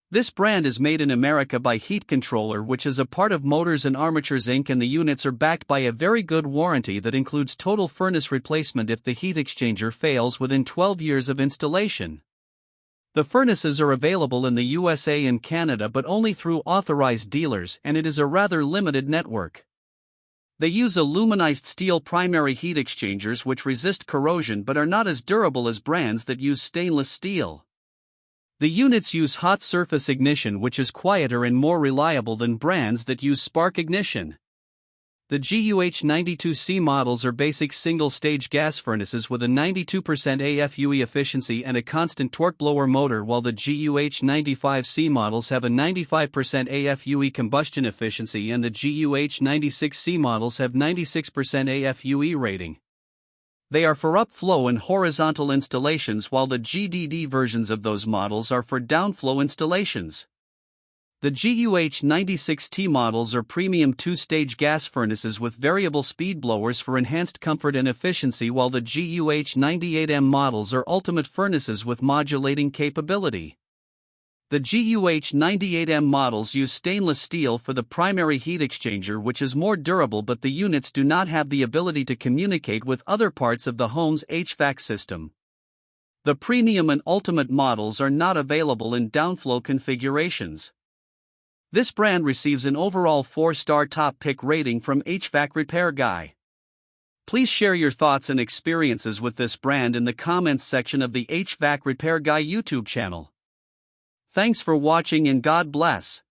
This brand is made in America by Heat Controller, which is a part of Motors and Armatures Inc., and the units are backed by a very good warranty that includes total furnace replacement if the heat exchanger fails within 12 years of installation. The furnaces are available in the USA and Canada but only through authorized dealers, and it is a rather limited network. They use aluminized steel primary heat exchangers which resist corrosion but are not as durable as brands that use stainless steel. The units use hot surface ignition, which is quieter and more reliable than brands that use spark ignition. The GUH92C models are basic single-stage gas furnaces with a 92% AFUE efficiency and a constant torque blower motor, while the GUH95C models have a 95% AFUE combustion efficiency and the GUH96C models have 96% AFUE rating. They are for upflow and horizontal installations, while the GDD versions of those models are for downflow installations. The GUH96T models are premium two-stage gas furnaces with variable speed blowers for enhanced comfort and efficiency, while the GUH98M models are ultimate furnaces with modulating capability. The GUH98M models use stainless steel for the primary heat exchanger, which is more durable, but the units do not have the ability to communicate with other parts of the home's HVAC system. The premium and ultimate models are not available in downflow configurations. This brand receives an overall 4-star top pick rating from HvacRepairGuy. Please share your thoughts and experiences with this brand in the comments section of the HvacRepairGuy YouTube channel. Thanks for watching and God bless.